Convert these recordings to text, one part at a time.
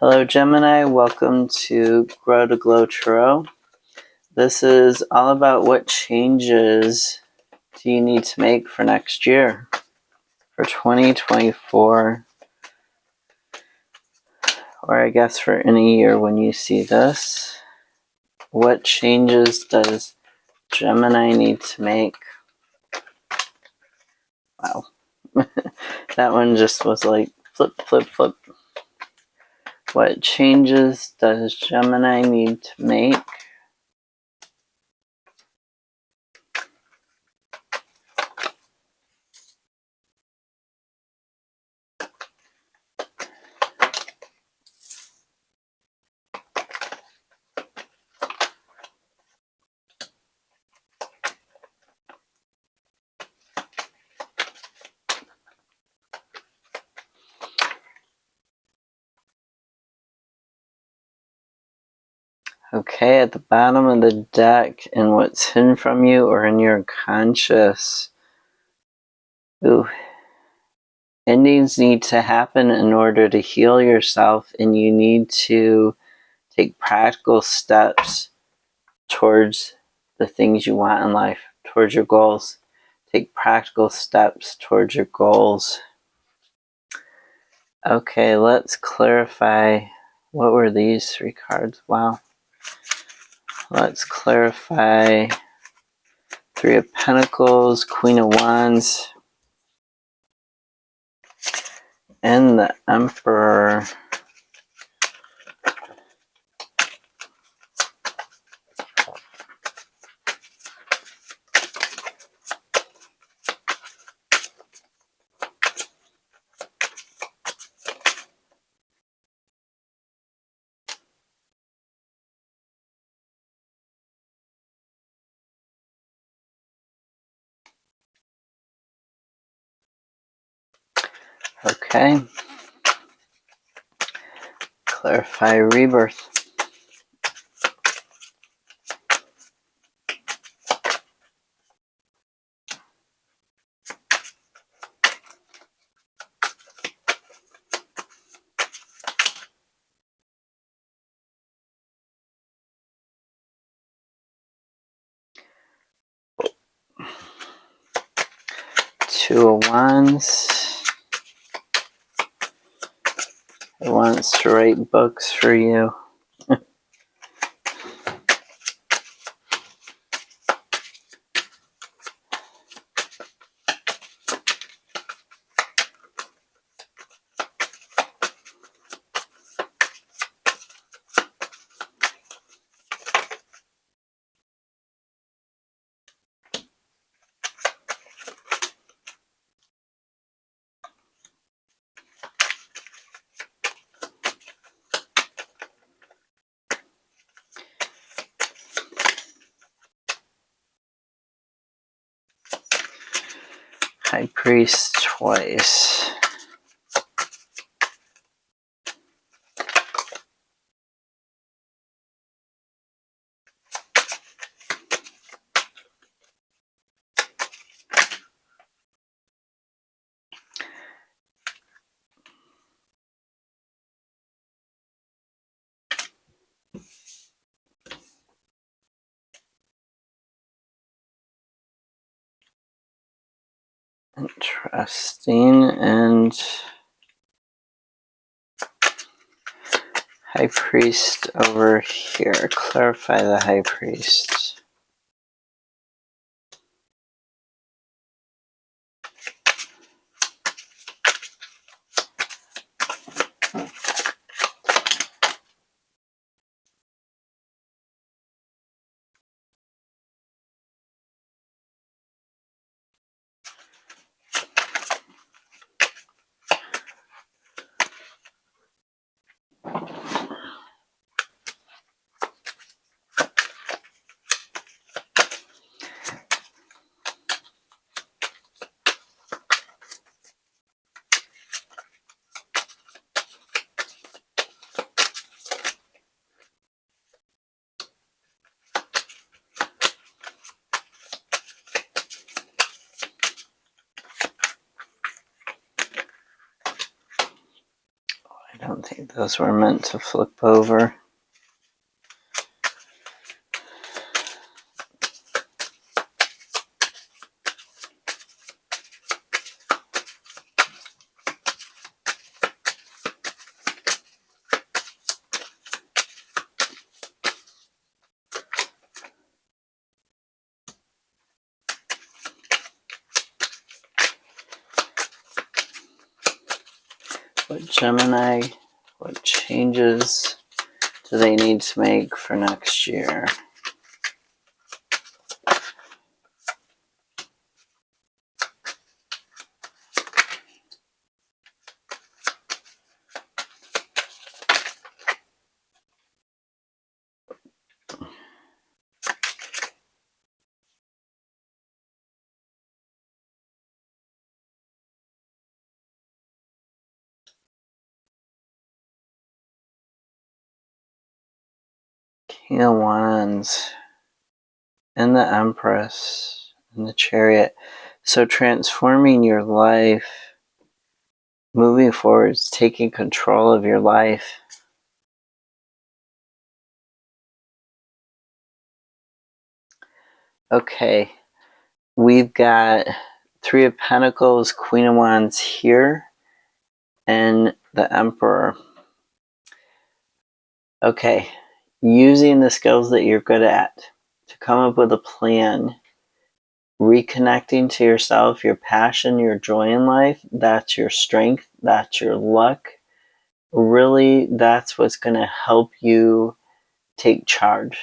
Hello Gemini, welcome to Grow to Glow Tarot. This is all about what changes do you need to make for next year, for 2024, or I guess for any year when you see this. What changes does Gemini need to make? Wow. That one just was like flip, flip, flip. What changes does Gemini need to make? Okay, at the bottom of the deck, and what's hidden from you or in your conscious. Ooh. Endings need to happen in order to heal yourself, and you need to take practical steps towards the things you want in life, towards your goals. Take practical steps towards your goals. Okay, let's clarify. What were these three cards? Wow. Let's clarify. Three of Pentacles, Queen of Wands, and the Emperor. Okay. Clarify rebirth. Two of Wands. It wants to write books for you. High Priest twice. Interesting. And High Priest over here. Clarify the High Priest. I don't think those were meant to flip over. What Gemini, what changes do they need to make for next year? King of Wands and the Empress and the Chariot. So transforming your life, moving forward, taking control of your life. Okay, we've got Three of Pentacles, Queen of Wands here, and the Emperor. Okay, using the skills that you're good at to come up with a plan, reconnecting to yourself, your passion, your joy in life, that's your strength, that's your luck. Really, that's what's going to help you take charge.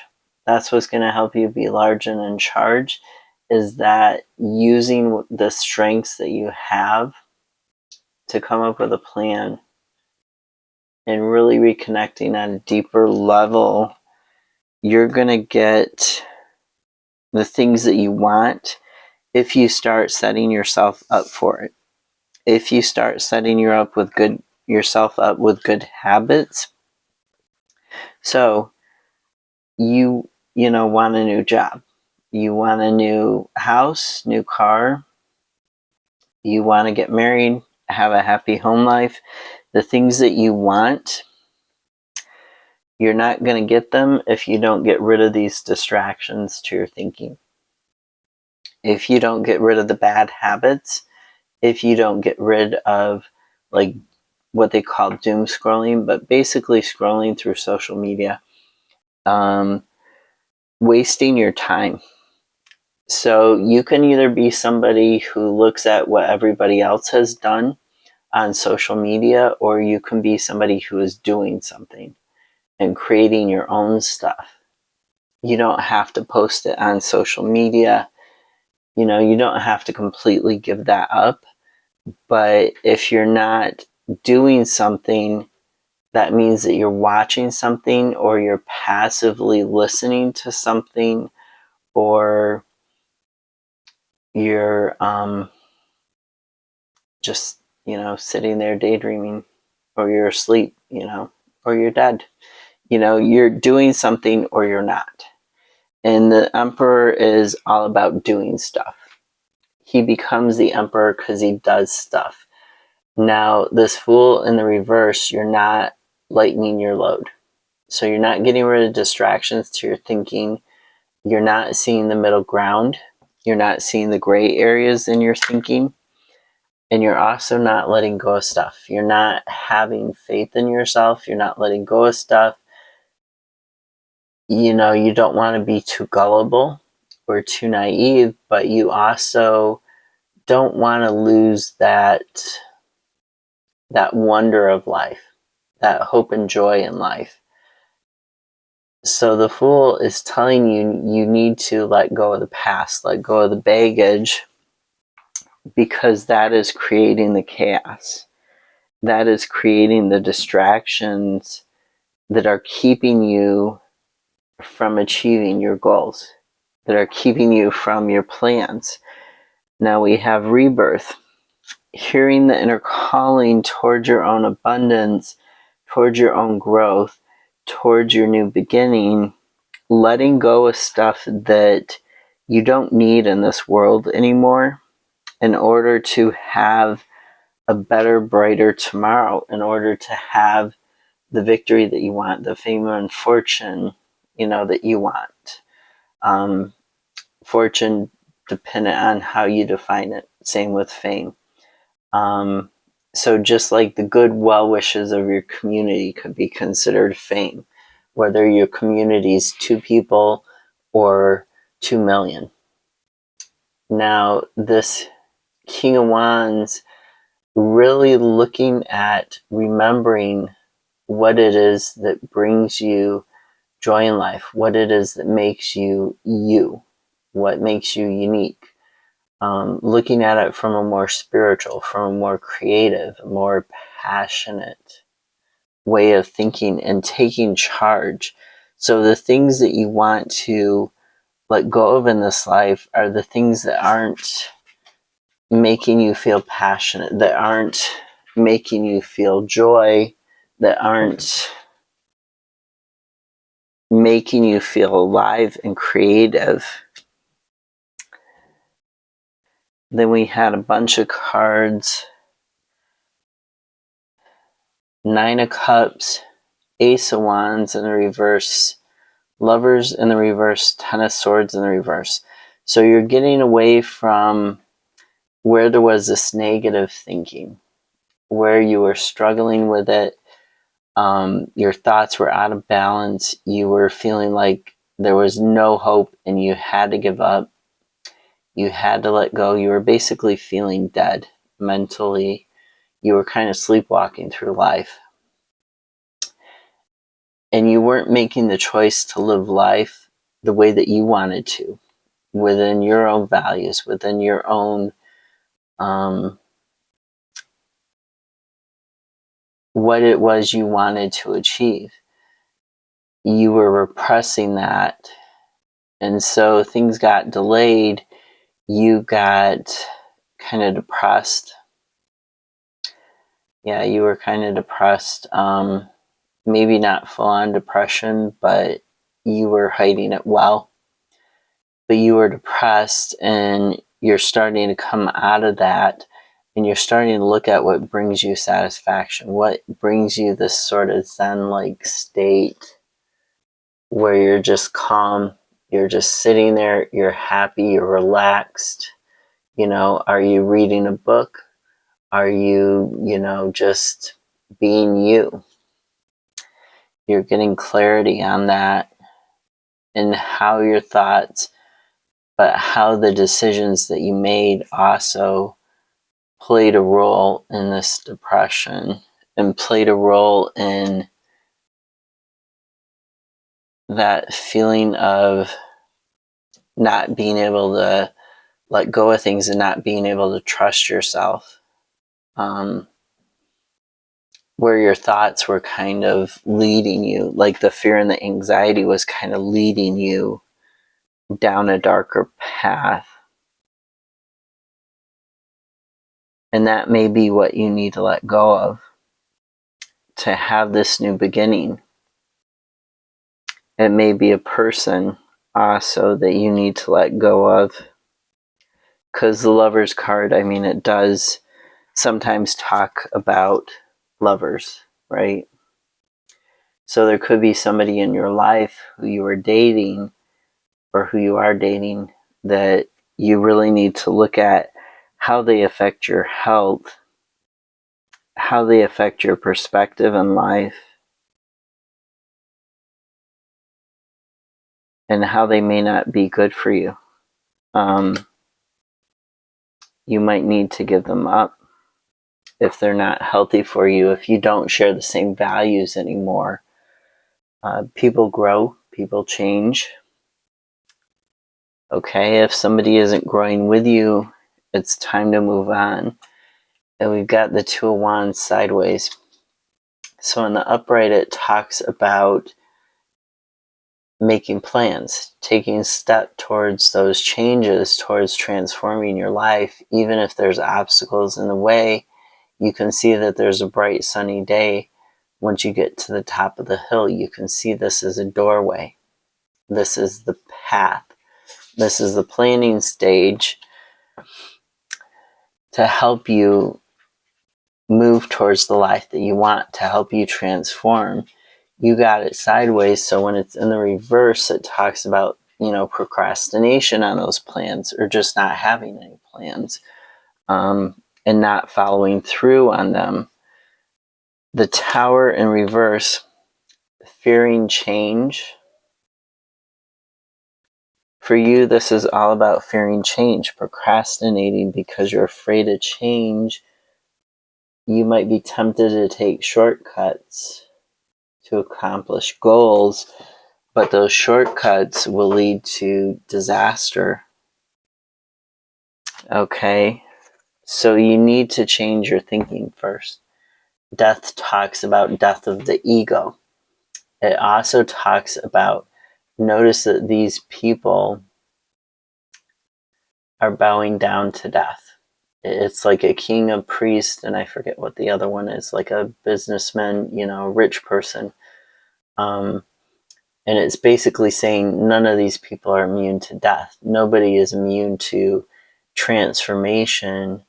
That's what's going to help you be large and in charge, is that using the strengths that you have to come up with a plan and really reconnecting on a deeper level. You're going to get the things that you want if you start setting yourself up for it. If you start setting yourself up with good habits. So you want a new job. You want a new house, new car. You want to get married, have a happy home life. The things that you want, you're not going to get them if you don't get rid of these distractions to your thinking. If you don't get rid of the bad habits, if you don't get rid of like what they call doom scrolling, but basically scrolling through social media, wasting your time. So you can either be somebody who looks at what everybody else has done on social media, or you can be somebody who is doing something and creating your own stuff. You don't have to post it on social media. You don't have to completely give that up. But if you're not doing something, that means that you're watching something, or you're passively listening to something, or you're just, sitting there daydreaming, or you're asleep, or you're dead. You're doing something or you're not. And the Emperor is all about doing stuff. He becomes the Emperor because he does stuff. Now, this Fool in the reverse, you're not lightening your load. So you're not getting rid of distractions to your thinking. You're not seeing the middle ground. You're not seeing the gray areas in your thinking. And you're also not letting go of stuff. You're not having faith in yourself. You're not letting go of stuff. You don't want to be too gullible or too naive, but you also don't want to lose that wonder of life, that hope and joy in life. So the Fool is telling you, you need to let go of the past, let go of the baggage, because that is creating the chaos. That is creating the distractions that are keeping you from achieving your goals, that are keeping you from your plans. Now we have Rebirth, hearing the inner calling towards your own abundance, towards your own growth, towards your new beginning, letting go of stuff that you don't need in this world anymore in order to have a better, brighter tomorrow in order to have the victory that you want, the fame and fortune, that you want. Fortune dependent on how you define it. Same with fame. So just like the good well wishes of your community could be considered fame, whether your community is 2 people or 2 million. Now, this King of Wands, really looking at remembering what it is that brings you joy in life, what it is that makes you you, what makes you unique. Looking at it from a more spiritual, from a more creative, more passionate way of thinking and taking charge. So the things that you want to let go of in this life are the things that aren't making you feel passionate, that aren't making you feel joy, that aren't making you feel alive and creative. Then we had a bunch of cards. 9 of Cups, Ace of Wands in the reverse, Lovers in the reverse, 10 of Swords in the reverse. So you're getting away from where there was this negative thinking, where you were struggling with it. Your thoughts were out of balance. You were feeling like there was no hope and you had to give up. You had to let go. You were basically feeling dead mentally. You were kind of sleepwalking through life. And you weren't making the choice to live life the way that you wanted to, within your own values, within your own what it was you wanted to achieve. You were repressing that, and so things got delayed. You got kind of depressed. Yeah, you were kind of depressed. Maybe not full-on depression, but you were hiding it well. But you were depressed, and you're starting to come out of that, and you're starting to look at what brings you satisfaction, what brings you this sort of Zen-like state where you're just calm, you're just sitting there, you're happy, you're relaxed. Are you reading a book? Are you, just being you? You're getting clarity on that and how your thoughts, but how the decisions that you made also played a role in this depression and played a role in that feeling of not being able to let go of things and not being able to trust yourself. Where your thoughts were kind of leading you, like the fear and the anxiety was kind of leading you down a darker path. And that may be what you need to let go of to have this new beginning. It may be a person also that you need to let go of. Because the Lover's card, it does sometimes talk about lovers, right? So there could be somebody in your life who you are dating or who you are dating that you really need to look at how they affect your health, how they affect your perspective in life, and how they may not be good for you. You might need to give them up if they're not healthy for you, if you don't share the same values anymore. People grow, people change. Okay, if somebody isn't growing with you, it's time to move on. And we've got the 2 of Wands sideways. So in the upright, it talks about making plans, taking a step towards those changes, towards transforming your life. Even if there's obstacles in the way, you can see that there's a bright sunny day. Once you get to the top of the hill, you can see this is a doorway. This is the path. This is the planning stage to help you move towards the life that you want, to help you transform. You got it sideways, so when it's in the reverse, it talks about, procrastination on those plans, or just not having any plans, and not following through on them. The Tower in reverse, fearing change. For you, this is all about fearing change, procrastinating because you're afraid of change. You might be tempted to take shortcuts to accomplish goals, but those shortcuts will lead to disaster. Okay, so you need to change your thinking first. Death talks about death of the ego. It also talks about, notice that these people are bowing down to death. It's like a king, a priest, and I forget what the other one is, like a businessman, rich person. And it's basically saying none of these people are immune to death. Nobody is immune to transformation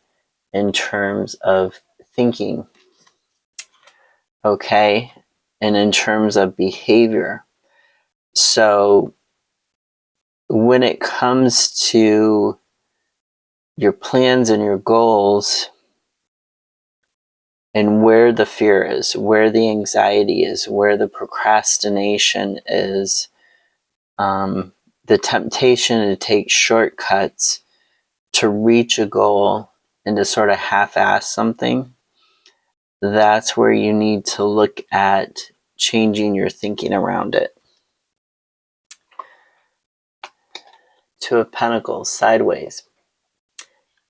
in terms of thinking, okay, and in terms of behavior. So when it comes to your plans and your goals, and where the fear is, where the anxiety is, where the procrastination is, the temptation to take shortcuts to reach a goal and to sort of half-ass something, that's where you need to look at changing your thinking around it. Two of Pentacles, sideways.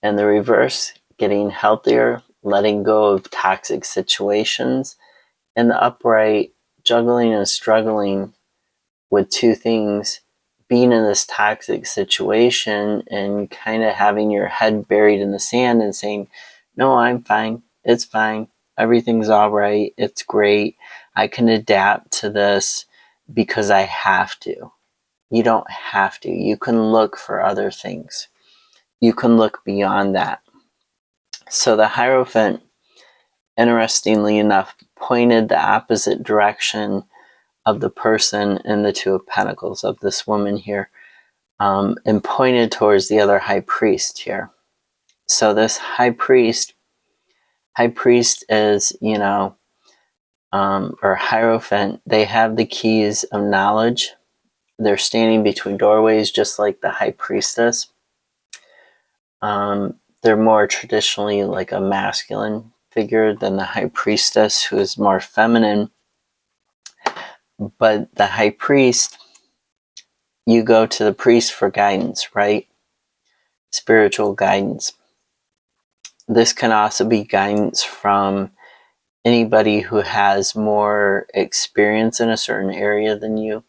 And the reverse, getting healthier, letting go of toxic situations. And the upright, juggling and struggling with two things, being in this toxic situation and kind of having your head buried in the sand and saying, no, I'm fine, it's fine, everything's all right, it's great, I can adapt to this because I have to. You don't have to. You can look for other things. You can look beyond that. So the Hierophant, interestingly enough, pointed the opposite direction of the person in the Two of Pentacles, of this woman here, and pointed towards the other High Priest here. So this High Priest is, or Hierophant, they have the keys of knowledge. They're standing between doorways just like the High Priestess. They're more traditionally like a masculine figure than the High Priestess, who is more feminine. But the High Priest, you go to the priest for guidance, right? Spiritual guidance. This can also be guidance from anybody who has more experience in a certain area than you.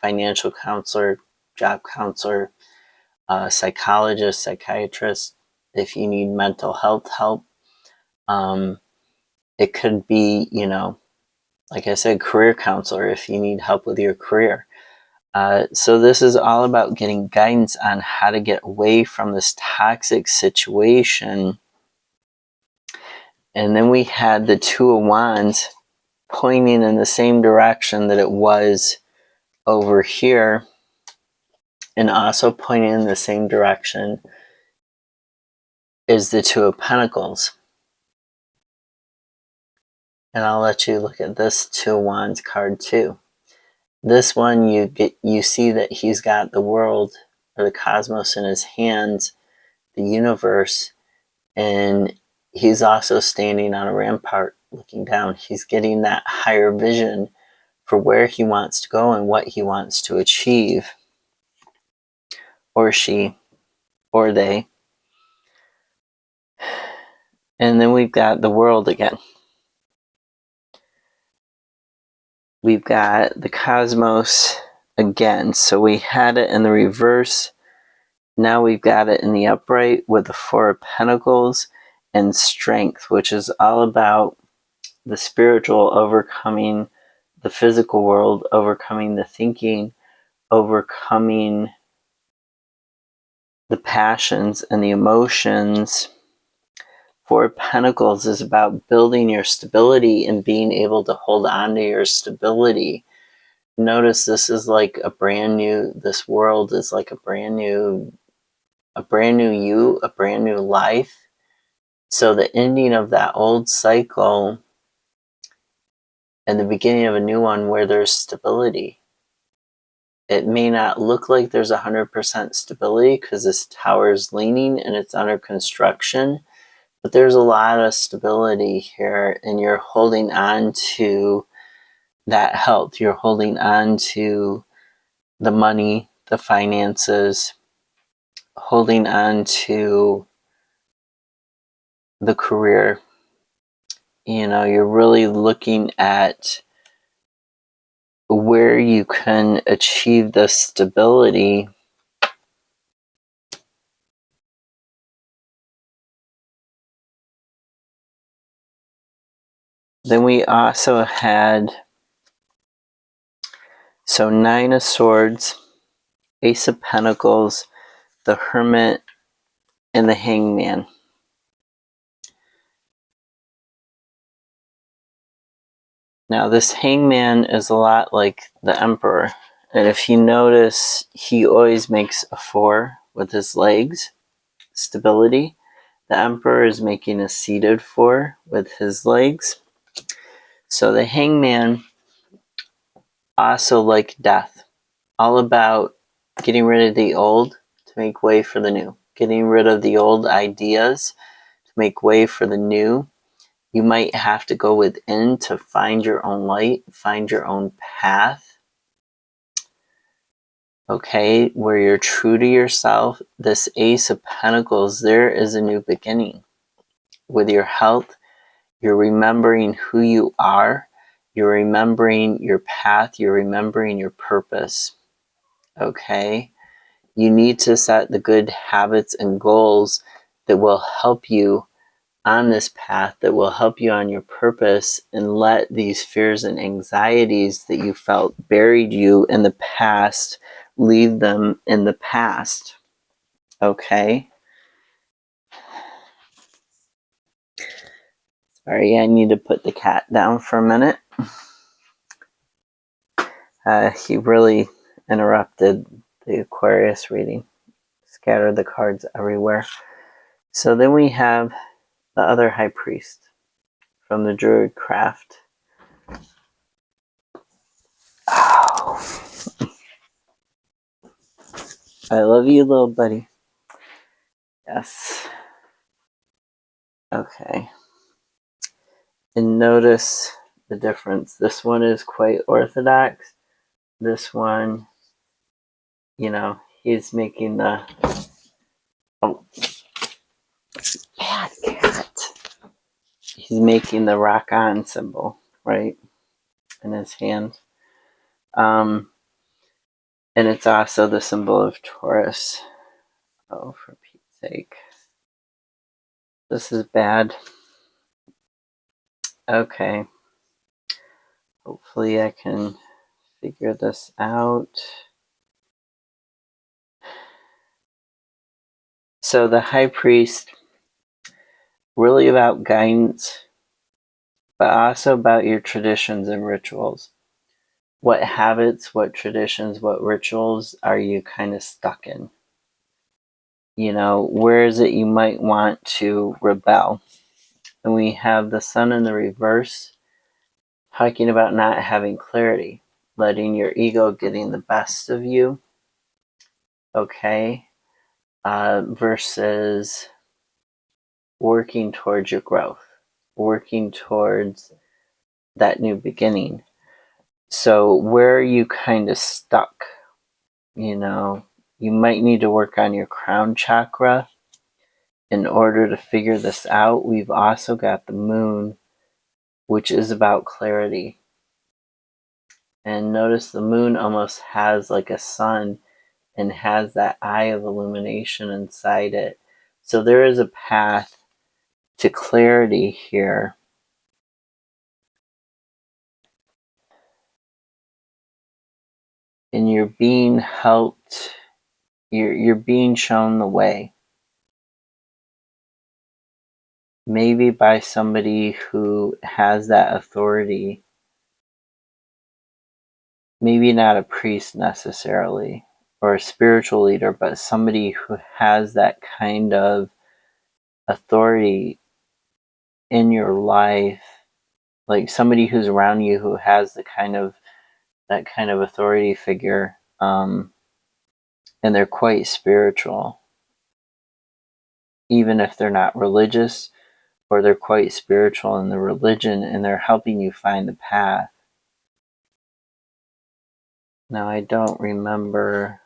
Financial counselor, job counselor, psychologist, psychiatrist. If you need mental health help, it could be, like I said, career counselor if you need help with your career. So this is all about getting guidance on how to get away from this toxic situation. And then we had the Two of Wands pointing in the same direction that it was over here, and also pointing in the same direction is the Two of Pentacles. And I'll let you look at this Two of Wands card too. This one, you see that he's got the world or the cosmos in his hands, the universe, and he's also standing on a rampart looking down. He's getting that higher vision for where he wants to go and what he wants to achieve, or she, or they. And then we've got the World again. We've got the cosmos again. So we had it in the reverse. Now we've got it in the upright with the Four of Pentacles and strength, which is all about the spiritual overcoming the physical world, overcoming the thinking, overcoming the passions and the emotions Four of Pentacles is about building your stability and being able to hold on to your stability. Notice this is like a brand new, this world is like a brand new you, a brand new life. So the ending of that old cycle and the beginning of a new one where there's stability. It may not look like there's 100% stability because this tower is leaning and it's under construction, but there's a lot of stability here, and you're holding on to that health. You're holding on to the money, the finances, holding on to the career. You know, you're really looking at where you can achieve the stability. Then we also had, so Nine of Swords, Ace of Pentacles, the Hermit, and the Hangman. Now this Hangman is a lot like the Emperor. And if you notice, he always makes a 4 with his legs, stability. The Emperor is making a seated 4 with his legs. So the Hangman, also like death, all about getting rid of the old to make way for the new. Getting rid of the old ideas to make way for the new. You might have to go within to find your own light, find your own path. Okay, where you're true to yourself. This Ace of Pentacles, there is a new beginning. With your health, you're remembering who you are. You're remembering your path. You're remembering your purpose. Okay? You need to set the good habits and goals that will help you on this path, that will help you on your purpose, and let these fears and anxieties that you felt buried you in the past, leave them in the past. Okay? Sorry, I need to put the cat down for a minute. He really interrupted the Aquarius reading. Scattered the cards everywhere. So then we have the other High Priest from the Druid Craft. Oh. I love you, little buddy. Yes. Okay. And notice the difference. This one is quite orthodox. This one, you know, he's making the... Oh. Bad cat. He's making the rock on symbol, right? In his hand. And it's also the symbol of Taurus. Oh, for Pete's sake. This is bad. Okay. Hopefully I can figure this out. So the High Priest, really about guidance, but also about your traditions and rituals. What habits, what traditions, what rituals are you kind of stuck in? You know, where is it you might want to rebel? And we have the Sun in the reverse, talking about not having clarity, letting your ego getting the best of you, okay, versus working towards your growth, working towards that new beginning. So where are you kind of stuck? You know, you might need to work on your crown chakra in order to figure this out. We've also got the moon, which is about clarity. And notice the moon almost has like a sun and has that eye of illumination inside it. So there is a path to clarity here. And you're being helped, you're being shown the way. maybe by somebody who has that authority. Maybe not a priest necessarily, or a spiritual leader, but somebody who has that kind of authority in your life, like somebody who's around you who has that kind of authority figure, and they're quite spiritual, even if they're not religious, or they're quite spiritual in the religion, and they're helping you find the path. Now, I don't remember.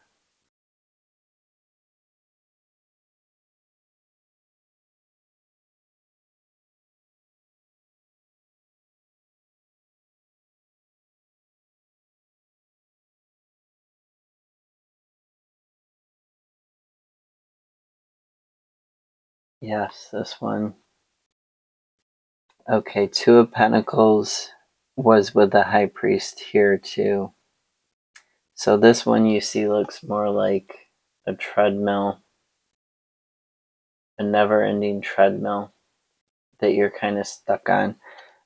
Yes, this one. Okay, Two of Pentacles was with the High Priest here too. So this one you see looks more like a treadmill, a never-ending treadmill that you're kind of stuck on.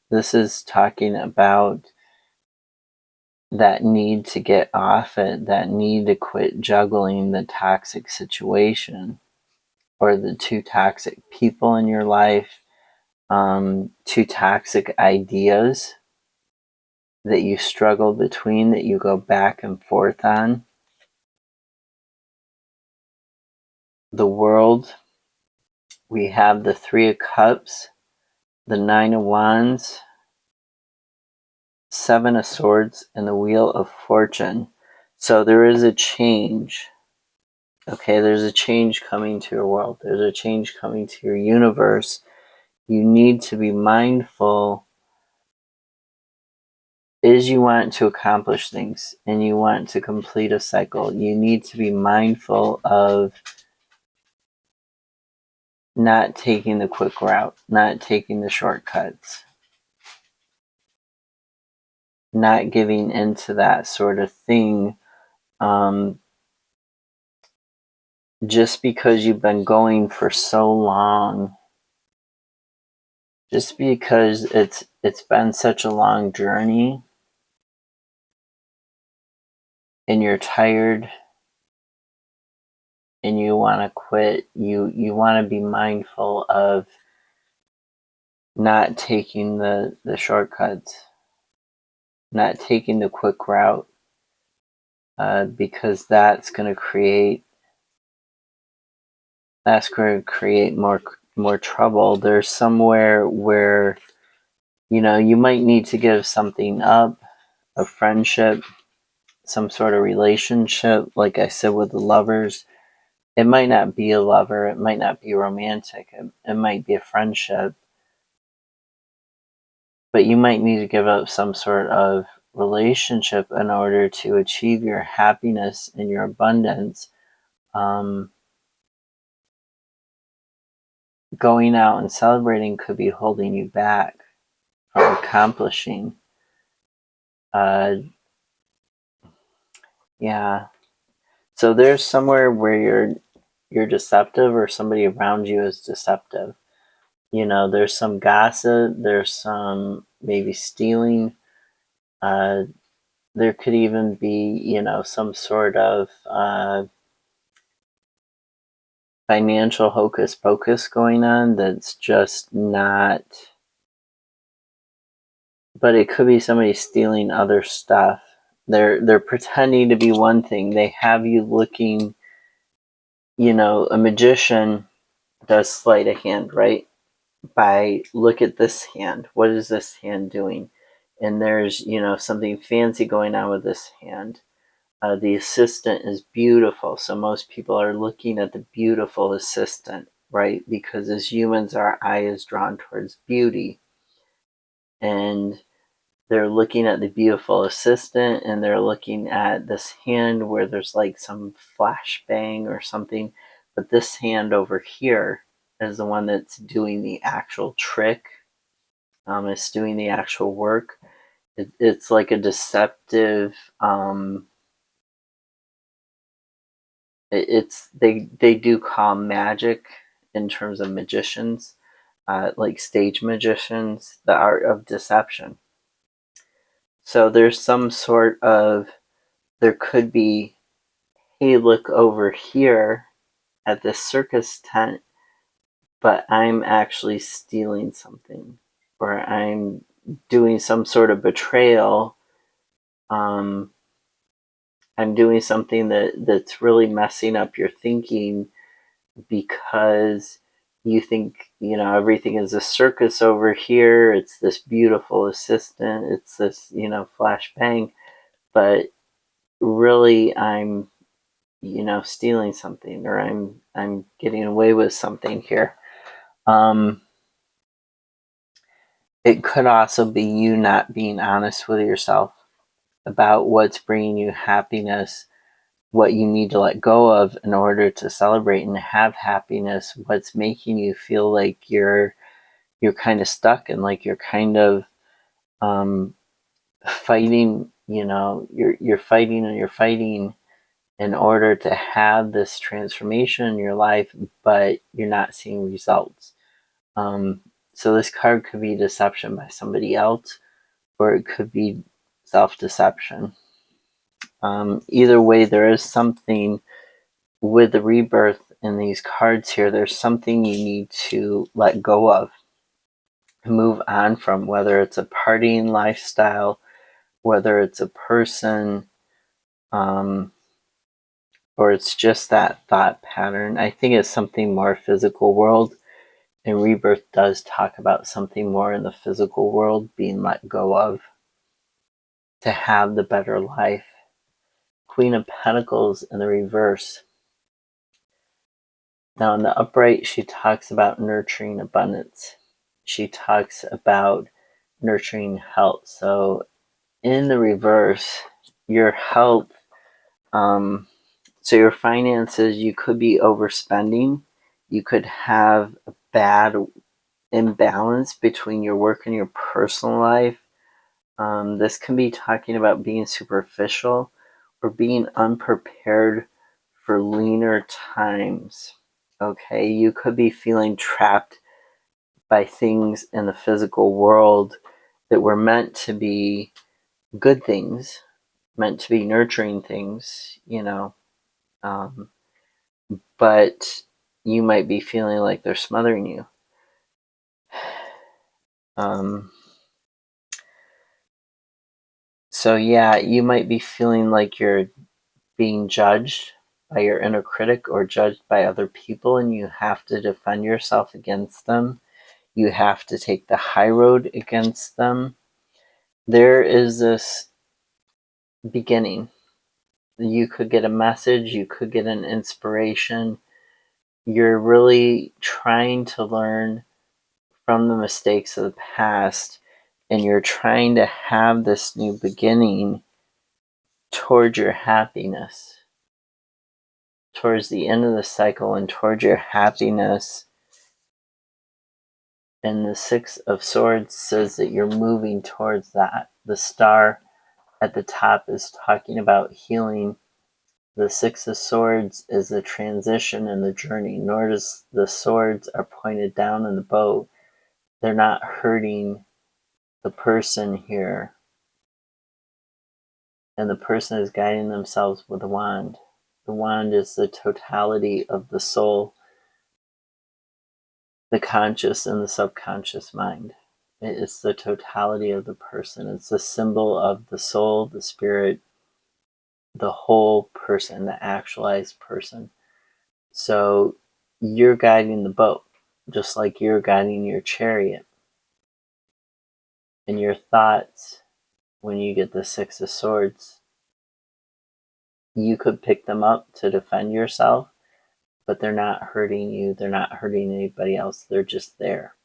This is talking about that need to get off it, that need to quit juggling the toxic situation or the two toxic people in your life, two toxic ideas that you struggle between, that you go back and forth on. The World, we have the Three of Cups, the Nine of Wands, Seven of Swords, and the Wheel of Fortune. So there is a change. Okay, there's a change coming to your world. There's a change coming to your universe. You need to be mindful as you want to accomplish things and you want to complete a cycle. You need to be mindful of not taking the quick route, not taking the shortcuts, not giving into that sort of thing. Just because you've been going for so long, just because it's been such a long journey and you're tired and you want to quit, you want to be mindful of not taking the shortcuts, not taking the quick route, because that's going to create more trouble. There's somewhere where you might need to give something up, a friendship, some sort of relationship. Like I said with the Lovers, it might not be a lover, it might not be romantic, it might be a friendship, but you might need to give up some sort of relationship in order to achieve your happiness and your abundance. Going out and celebrating could be holding you back from accomplishing. Yeah. So there's somewhere where you're deceptive, or somebody around you is deceptive. There's some gossip, there's some maybe stealing. There could even be, some sort of financial hocus pocus going on that's just not. But it could be somebody stealing other stuff. They're pretending to be one thing. They have you looking. A magician does sleight of hand, right? By look at this hand. What is this hand doing? And there's something fancy going on with this hand. The assistant is beautiful, so most people are looking at the beautiful assistant, right? Because as humans, our eye is drawn towards beauty, and they're looking at the beautiful assistant, and they're looking at this hand where there's like some flashbang or something, but this hand over here is the one that's doing the actual trick. It's doing the actual work. It's like a deceptive. They do call magic in terms of magicians. like stage magicians, the art of deception. So there's some sort of, there could be, hey, look over here at this circus tent, but I'm actually stealing something, or I'm doing some sort of betrayal. I'm doing something that's really messing up your thinking because you think, everything is a circus over here. It's this beautiful assistant. It's this, flash bang. But really, I'm, stealing something, or I'm getting away with something here. It could also be you not being honest with yourself about what's bringing you happiness, what you need to let go of in order to celebrate and have happiness, what's making you feel like you're kind of stuck and like you're kind of fighting, you're fighting and you're fighting in order to have this transformation in your life, but you're not seeing results. So this card could be deception by somebody else, or it could be self-deception. Either way, there is something with the rebirth in these cards here. There's something you need to let go of, move on from, whether it's a partying lifestyle, whether it's a person, or it's just that thought pattern. I think it's something more physical world, and rebirth does talk about something more in the physical world being let go of to have the better life. Queen of Pentacles in the reverse. Now in the upright, she talks about nurturing abundance. She talks about nurturing health. So in the reverse, your health, so your finances, you could be overspending. You could have a bad imbalance between your work and your personal life. This can be talking about being superficial or being unprepared for leaner times. Okay, you could be feeling trapped by things in the physical world that were meant to be good things, meant to be nurturing things, but you might be feeling like they're smothering you. So yeah, you might be feeling like you're being judged by your inner critic or judged by other people, and you have to defend yourself against them. You have to take the high road against them. There is this beginning. You could get a message, you could get an inspiration. You're really trying to learn from the mistakes of the past, and you're trying to have this new beginning towards your happiness, towards the end of the cycle and towards your happiness. And the Six of Swords says that you're moving towards that. The star at the top is talking about healing. The Six of Swords is the transition and the journey. Notice the swords are pointed down in the bow. They're not hurting the person here. And the person is guiding themselves with a wand. The wand is the totality of the soul, the conscious and the subconscious mind. It is the totality of the person. It's the symbol of the soul, the spirit, the whole person, the actualized person. So you're guiding the boat, just like you're guiding your chariot. And your thoughts, when you get the Six of Swords, you could pick them up to defend yourself, but they're not hurting you. They're not hurting anybody else. They're just there.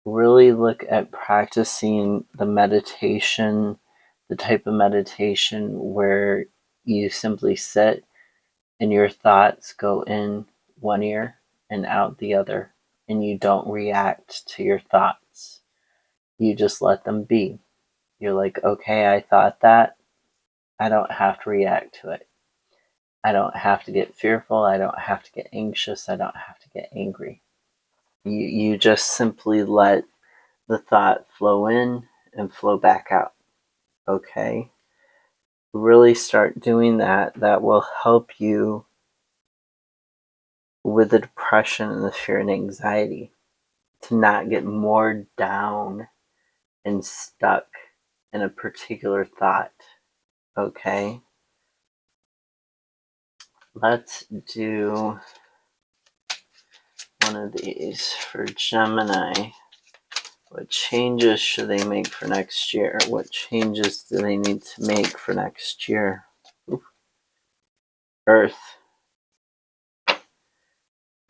Really look at practicing the meditation, the type of meditation where you simply sit and your thoughts go in one ear and out the other, and you don't react to your thoughts. You just let them be. You're like, okay, I thought that. I don't have to react to it. I don't have to get fearful. I don't have to get anxious. I don't have to get angry. You just simply let the thought flow in and flow back out. Okay? Really start doing that. That will help you with the depression and the fear and anxiety to not get more down and stuck in a particular thought. Okay? Let's do one of these for Gemini. What changes should they make for next year? What changes do they need to make for next year? Ooh. Earth.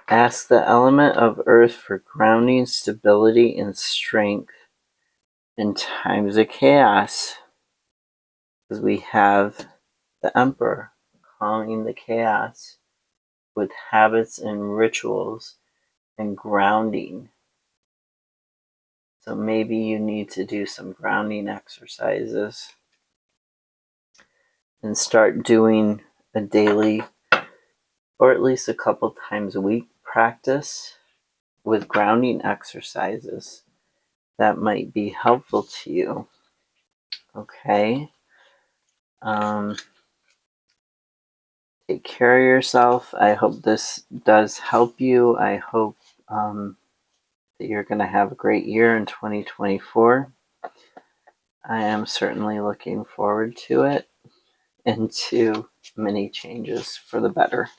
Ask the element of earth for grounding, stability, and strength in times of chaos. Because we have the Emperor calming the chaos with habits and rituals and grounding. So maybe you need to do some grounding exercises and start doing a daily or at least a couple times a week practice with grounding exercises. That might be helpful to you. Okay. Take care of yourself. I hope this does help you. I hope that you're going to have a great year in 2024. I am certainly looking forward to it and to many changes for the better.